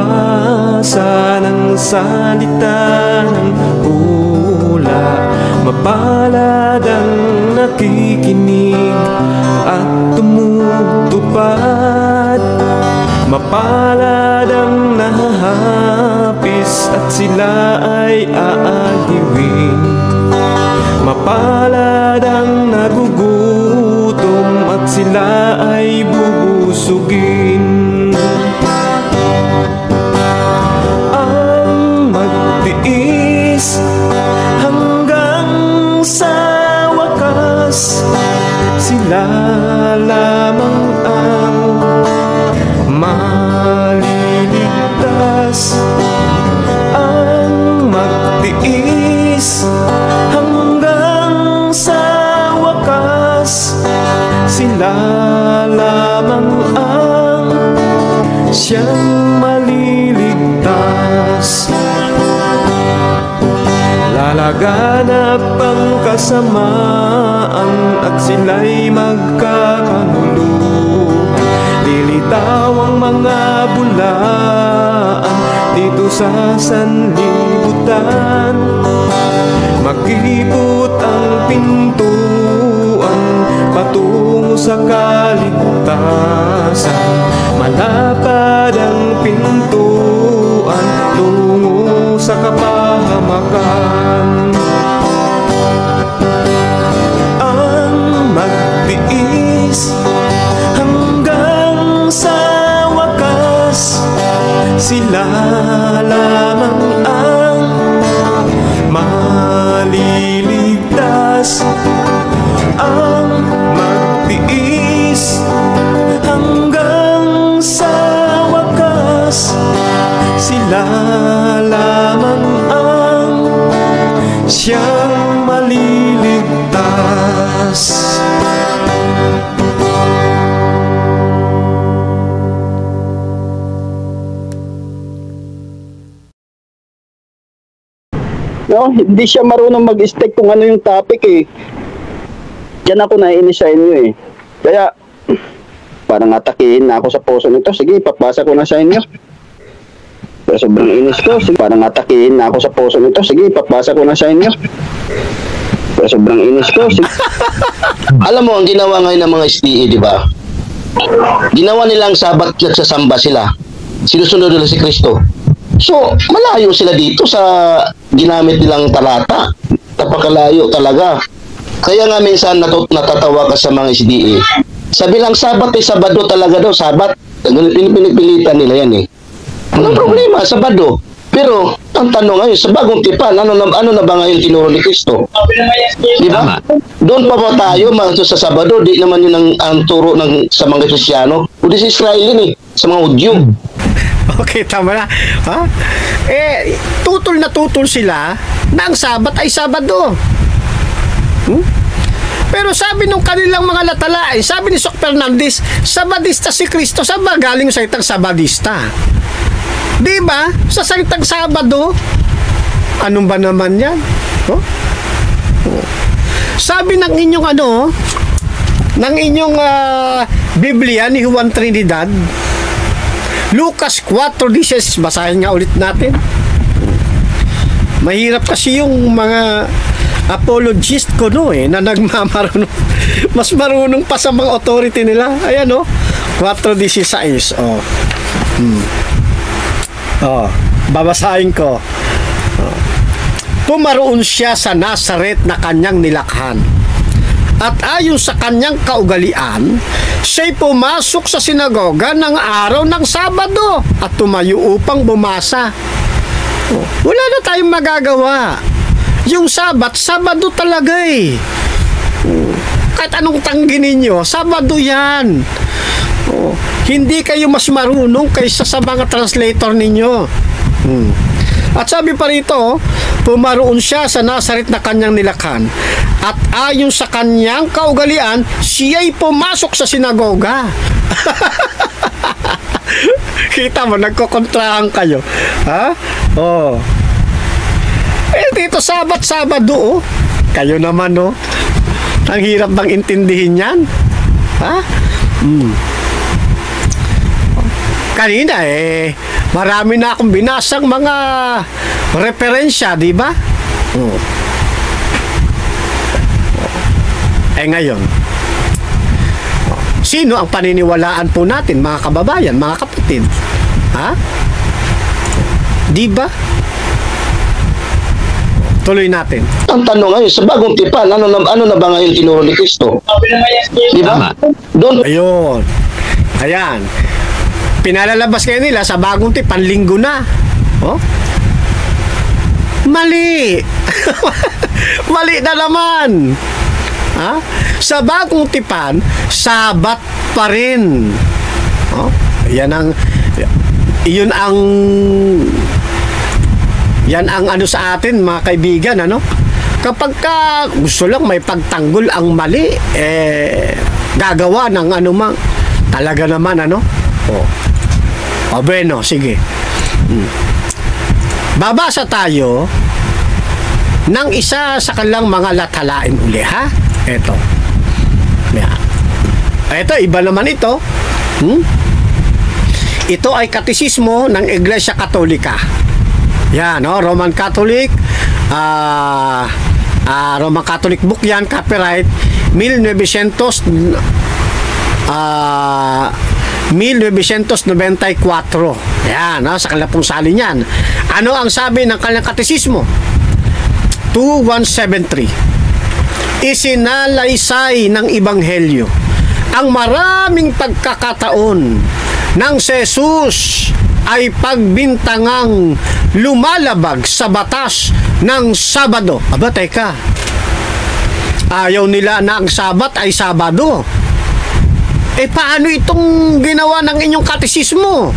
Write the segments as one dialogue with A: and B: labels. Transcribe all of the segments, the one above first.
A: magbasa ng salita ng hula. Mapalad ang nakikinig at tumutupad. Mapalad ang nahahapis at sila ay aaliwin. Mapalad ang nagugutom at sila ay bubusugin. Ang magtiis hanggang sa wakas, sila lamang ang maliligtas. Ang magtiis hanggang sa wakas, sila lamang ang siyang maliligtas. Lalaganap ang kasamaan at sila'y magkakanuluhan. Lilitaw ang mga bulaan dito sa sanlibutan. Makipot ang pintuan patungo sa kaligtasan. Malapad ang pintuan tungo sa kapahamakan. Ang magtiis hanggang sa wakas, sila lamang ang maliligtas. Ang magtiis hanggang sa wakas, sila lamang ang siyang maliligtas.
B: No, hindi siya marunong mag-stick kung ano yung topic eh. Diyan ako naiinis sa inyo eh. Kaya, parang atakihin na ako sa puso nito. Sige, papasa ko na sa inyo. Pero sobrang inis ko. Sige, parang atakihin na ako sa puso nito. Sige, papasa ko na sa inyo. Pero sobrang inis ko. Sige.
C: Alam mo, ang ginawa ngayon ng mga SDA, di ba? Ginawa nilang sabat at sasamba sila. Sinusunod nila si Kristo. So, malayo sila dito sa ginamit nilang talata. Napakalayo talaga. Kaya nga minsan natatawa ka sa mga SDA. Sabi lang Sabat ay Sabado talaga daw, Sabat. Pinipilitan nila yan eh. Walang problema, Sabado. Pero, ang tanong ngayon, sa bagong tipan, ano na ba ngayon tinuro ni Kristo? Di ba? Doon pa ba tayo sa Sabado? Di naman yun ang turo sa mga Kristiyano. O di sa Israel yun eh, sa mga Hudyo.
D: Okay, tama na. Ha? Tutol na tutol sila na ang Sabat ay Sabado. Pero sabi nung kanilang mga latalain, sabi ni Sok Fernandez, Sabadista si Kristo. Saan ba galing sa salitang Sabadista? Di ba? Sa salitang Sabado. Anong ba naman yan? Sabi ng inyong ng inyong Biblia ni Juan Trinidad, Lucas 4:16, basahin nga ulit natin. Mahirap kasi yung mga apologist ko na nagmamarunong, mas marunong pa sa mga authority nila. Ayan 4:16. Babasahin ko. Pumaroon siya sa Nazaret na kanyang nilakhan. At ayon sa kanyang kaugalian, siya'y pumasok sa sinagoga ng araw ng Sabado at tumayo upang bumasa. Wala na tayong magagawa. Yung Sabat, Sabado talaga eh. Kahit anong tanggi ninyo, Sabado yan. Hindi kayo mas marunong kaysa sa mga translator ninyo. At sabi pa rito, pumaroon siya sa Nazaret na kanyang nilakhan. At ayon sa kanyang kaugalian, siya'y pumasok sa sinagoga. Kita mo, nagkokontrahan kayo. Ha? Dito Sabado, kayo naman, ang hirap bang intindihin yan? Ha? kanina marami na akong binasang mga referensya, di ba? Ngayon, sino ang paniniwalaan po natin, mga kababayan, mga kapatid? Ha? Di ba? Tuloy natin.
C: Ang tanong ngayon, sa bagong tipan, ano na ba ngayon tinuro ni Kristo? Di ba? Doon.
D: Ayun. Ayan. Pinalalabas kayo nila sa bagong tipan, linggo na. Oh? Mali. Mali na naman. Ha? Sa bagong tipan, Sabat pa rin. Oh? Yan ang ano sa atin, mga kaibigan, ano? Kapag gusto lang may pagtanggol ang mali, gagawa ng anumang talaga naman, ano? Bueno, sige. Babasa tayo ng isa sa kanilang mga latalain uli, ha? Ito. Ito, iba naman ito. Ito ay katisismo ng Iglesia Katolika. Yan, no? Roman Catholic Roman Catholic book yan, copyright 1994. Yan, no? Sa kanilang pong salin yan. Ano ang sabi ng kanilang katisismo? 2173. Isinalaysay ng Ebanghelyo ang maraming pagkakataon ng si Jesus ay pagbintangang lumalabag sa batas ng Sabado. Aba, teka. Ayaw nila na ang Sabat ay Sabado. Paano itong ginawa ng inyong katisismo?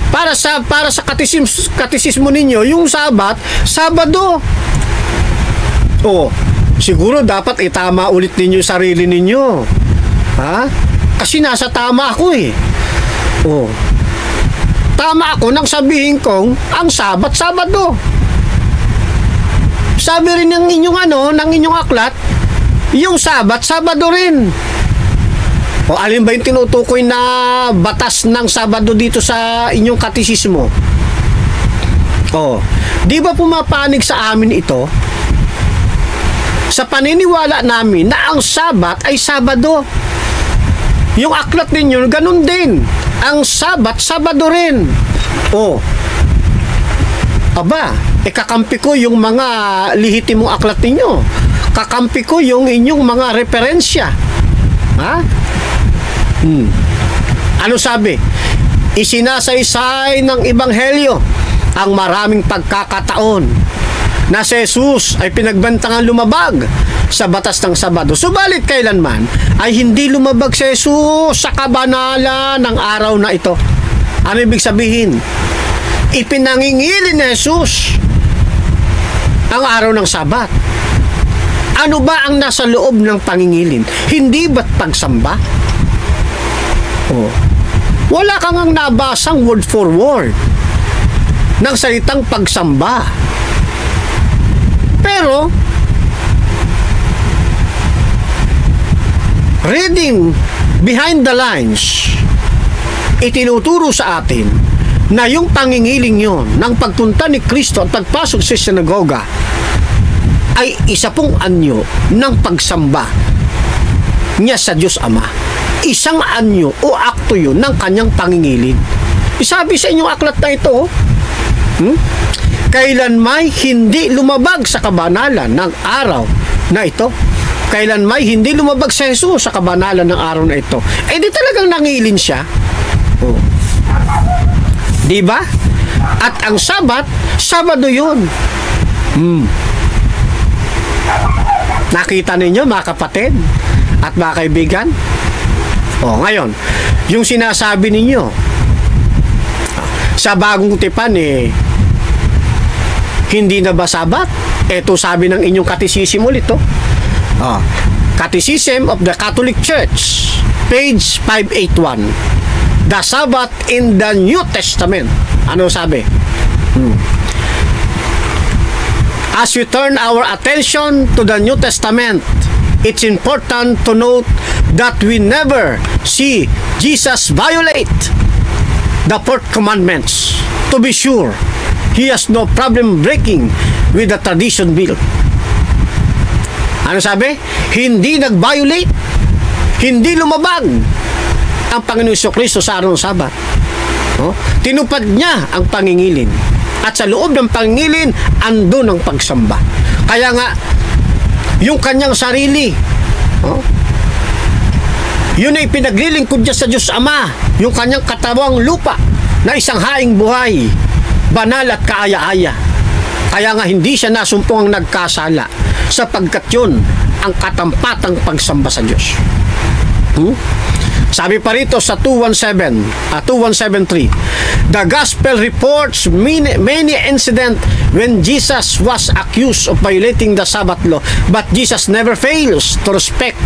D: Para sa katisismo ninyo, yung Sabat, Sabado. Siguro dapat itama ulit ninyo yung sarili ninyo. Ha? Kasi nasa tama ako Tama ako nang sabihin kong ang Sabat, Sabado. Sabi rin ng inyong ng inyong aklat, yung Sabat, Sabado rin. Alin ba yung tinutukoy na batas ng Sabado dito sa inyong katisismo? Di ba pumapanig sa amin ito? Sa paniniwala namin na ang Sabat ay Sabado. Yung aklat ninyo, ganun din. Ang Sabat, Sabado rin. Kakampi ko yung mga lihitimong aklat ninyo. Kakampi ko yung inyong mga referensya. Ha? Ano sabi? Isinasaysay ng Ebanghelyo ang maraming pagkakataon na si Jesus ay pinagbantangan lumabag sa batas ng Sabado. Subalit kailanman ay hindi lumabag si Jesus sa kabanalan ng araw na ito. Ano ibig sabihin? Ipinangingilin ni Jesus ang araw ng Sabat. Ano ba ang nasa loob ng pangingilin? Hindi ba't pagsamba? Wala kang ang nabasang word for word ng salitang pagsamba. Pero reading behind the lines, itinuturo sa atin na yung pangingiling yon ng pagpunta ni Kristo at pagpasok sa sinagoga ay isa pong anyo ng pagsamba niya sa Diyos Ama. Isang anyo o akto yun ng kanyang pangingilin. Isabi sa inyong aklat na ito, kailan may hindi lumabag sa kabanalan ng araw na ito. Kailan may hindi lumabag sa Jesus sa kabanalan ng araw na ito. Di talagang nangilin siya. Di ba? At ang Sabat, Sabado yun. Nakita ninyo, mga kapatid at mga kaibigan? Ngayon, yung sinasabi ninyo sa bagong tipan hindi na ba Sabat? Ito sabi ng inyong katisism ulit Catechism of the Catholic Church, page 581. The Sabbath in the New Testament. Ano sabi? As we turn our attention to the New Testament, it's important to note that we never see Jesus violate the fourth commandments. To be sure, he has no problem breaking with the tradition built. Ano sabi? Hindi nag-violate, hindi lumabag ang Panginoon Jesucristo sa araw ng Sabat. Tinupad niya ang pangingilin. At sa loob ng pangingilin, andun ang pagsamba. Kaya nga, yung kanyang sarili, yun ay pinaglilingkod niya sa Diyos Ama, yung kanyang katawang lupa na isang haing buhay, banal at kaaya-aya. Kaya nga hindi siya nasumpong ang nagkasala, sapagkat yun ang katampatang pagsamba sa Diyos. Sabi pa rito sa 217.3, the gospel reports many incidents when Jesus was accused of violating the Sabbath law, but Jesus never fails to respect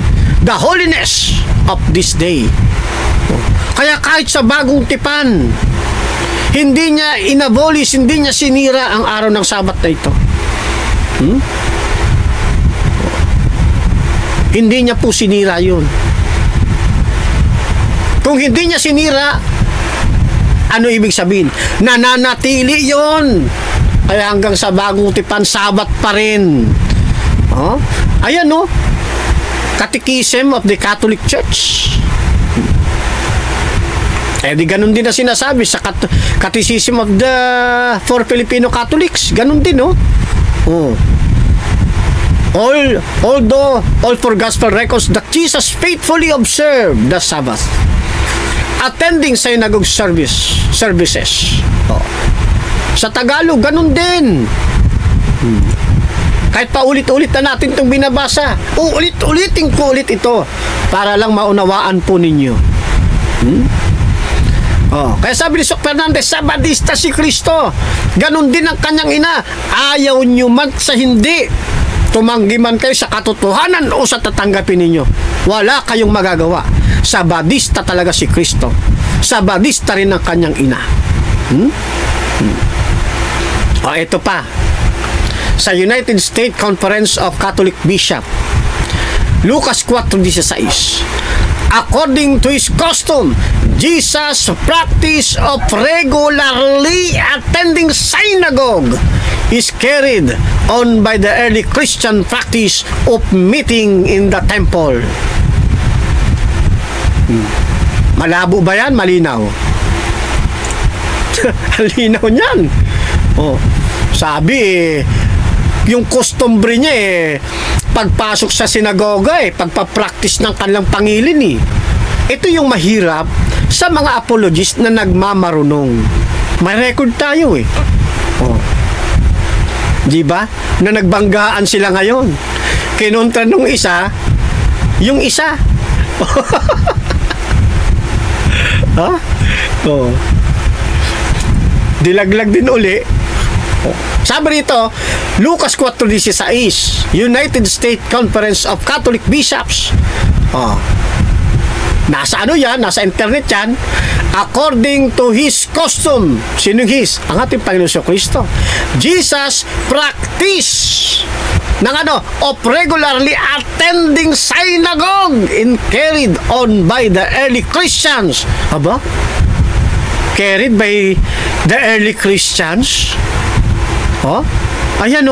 D: the holiness of this day. Kaya kahit sa bagong tipan, hindi niya inabolis, hindi niya sinira ang araw ng Sabat na ito. Hindi niya po sinira yun. Kung hindi niya sinira, ano ibig sabihin? Nananatili yun. Kaya hanggang sa bagong tipan, Sabat pa rin. Ayan Catechism of the Catholic Church. Di ganun din na sinasabi sa Catechism of the for Filipino Catholics. Ganun din, all for gospel records that Jesus faithfully observed the Sabbath, attending synagogue services. Sa Tagalog, ganun din. Kahit pa ulit-ulit na natin itong binabasa, ulit-ulitin ko ulit ito para lang maunawaan po ninyo. Kaya sabi ni Sok Fernandez, Sabadista si Kristo. Ganun din ang kanyang ina. Ayaw nyo man sa hindi, tumanggi man kayo sa katotohanan o sa tatanggapin ninyo, wala kayong magagawa. Sabadista talaga si Kristo. Sabadista rin ang kanyang ina. Ito pa. Sa United States Conference of Catholic Bishops, Lucas 4:16, according to his custom, Jesus' practice of regularly attending synagogue is carried on by the early Christian practice of meeting in the temple. Malabo ba yan? Malinaw. Linaw niyan. Sabi yung customary niya pagpasok sa sinagoga pagpapractice ng kanilang pangilin Ito yung mahirap sa mga apologists na nagmamarunong. May record tayo di ba? Na nagbanggaan sila ngayon. Kinontra nung isa, yung isa. Dilaglag din uli. Sabi rito, Lucas 4:16, United States Conference of Catholic Bishops. Nasa yan? Nasa internet yan. According to his custom. Sino his? Ang ating Panginoon Jesucristo. Jesus practice of regularly attending synagogue and carried on by the early Christians. Carried by the early Christians? Ayan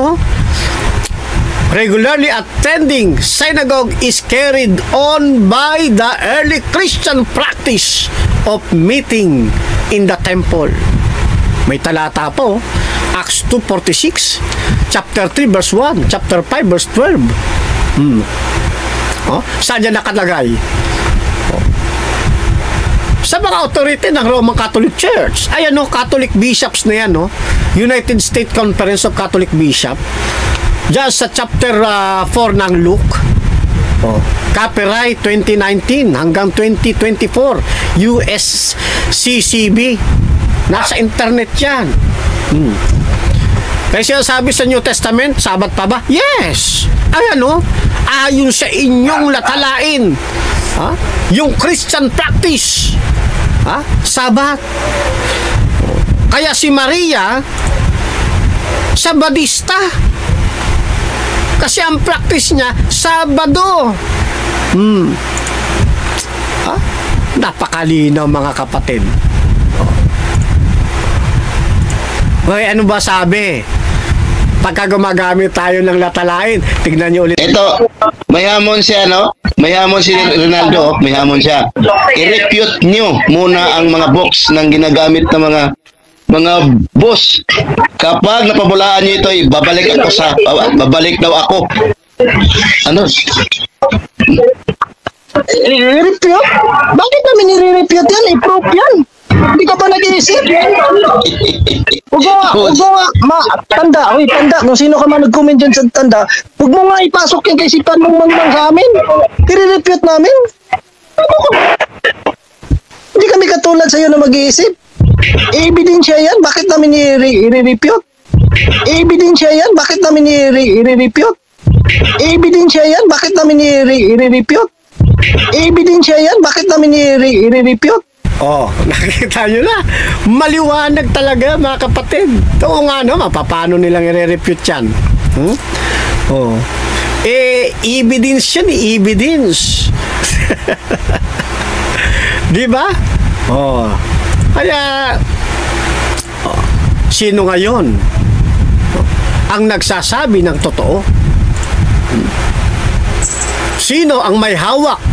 D: regularly attending synagogue is carried on by the early Christian practice of meeting in the temple. May talata po, Acts 2:46, chapter 3 verse 1, chapter 5 verse 12. Saan yan nakalagay? Sa mga authority ng Roman Catholic Church. Ayan Catholic Bishops na yan United States Conference of Catholic Bishops. Diyan sa chapter 4 ng Luke. Copyright 2019 hanggang 2024. USCCB. Nasa internet yan. Kasi sabi sa New Testament, Sabat pa ba? Yes! Ayan ayon sa inyong latalain. Yung Christian practice. Sabat. Kaya si Maria, Sabadista. Kasi ang practice niya, Sabado. Napakalinaw mga kapatid. Hoy, ano ba sabi? Pagka gumagamit tayo ng latalain, tignan niyo ulit.
C: Ito, may hamon siya, no? May hamon si Ronaldo, may hamon siya. I-refute nyo muna ang mga box ng ginagamit ng mga boss. Kapag napabulaan nyo ito, babalik daw ako. Ano?
B: I-refute? Bakit namin i-refute yan? I-proof yan. Hindi ka ba nag-iisip? Huwag mo nga, tanda, kung sino ka man nag-comment dyan sa tanda, huwag mo nga ipasok yung kaisipan mong mangmang sa amin. I-refute namin. Hindi kami katulad sa'yo na mag-iisip. Ebidensya yan, bakit namin i-refute? Ebidensya yan, bakit namin i-refute? Ebidensya yan, bakit namin i-refute? Ebidensya yan, bakit namin i-refute?
D: Oh, nakita nyo na. Maliwanag talaga mga kapatid. Oo nga no, paano nilang i-refute yan? Oh. Evidence yan, evidence. Di ba? Oh. Kaya, sino ngayon ang nagsasabi ng totoo? Sino ang may hawak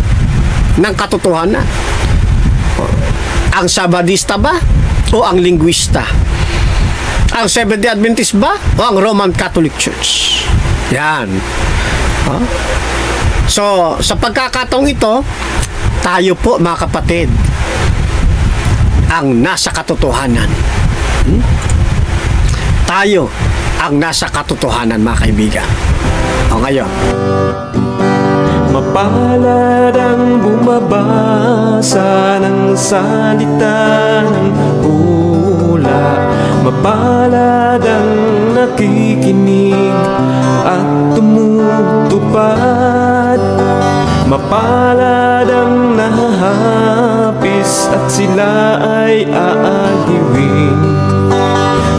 D: ng katotohanan? Ang Sabadista ba o ang linguista? Ang Seventh-day Adventist ba o ang Roman Catholic Church? Yan. So, sa pagkakataong ito, tayo po mga kapatid ang nasa katotohanan. Tayo ang nasa katotohanan mga kaibigan. O ngayon,
A: mapalad ang bumabasa ng salita ng hula. Mapalad ang nakikinig at tumutupad. Mapalad ang nahahapis at sila ay aaliwin.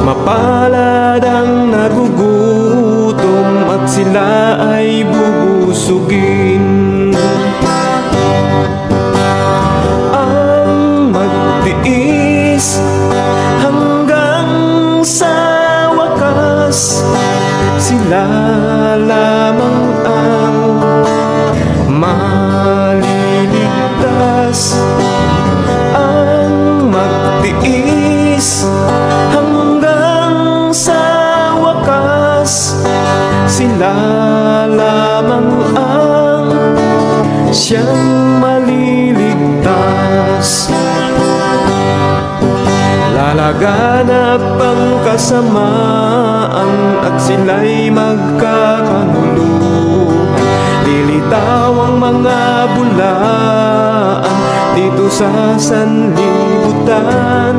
A: Mapalad ang nagugutom at sila ay bubusugin. Ang magtiis hanggang sa wakas, sila lamang ang maliligtas. Ang magtiis hanggang sa wakas, sila lamang ang siyang maliligtas. Lalaganap ang kasamaan at sila'y magkakanuluhan. Lilitaw ang mga bulaan dito sa sanlibutan.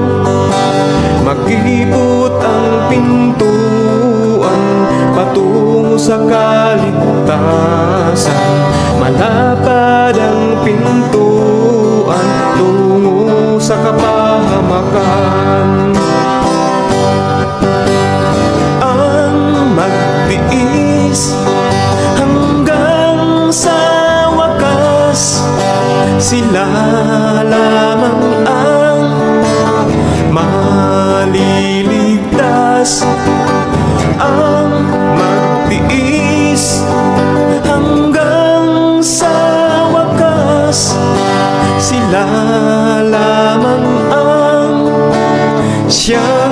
A: Mag-ibot ang pintuan patungo sa kaligtasan. Malapad ang pintuan tungo sa kapahamakan. Ang magtiis hanggang sa wakas, sila lamang ang maliligtas. Ang magtiis hanggang sa wakas, sila lamang ang siya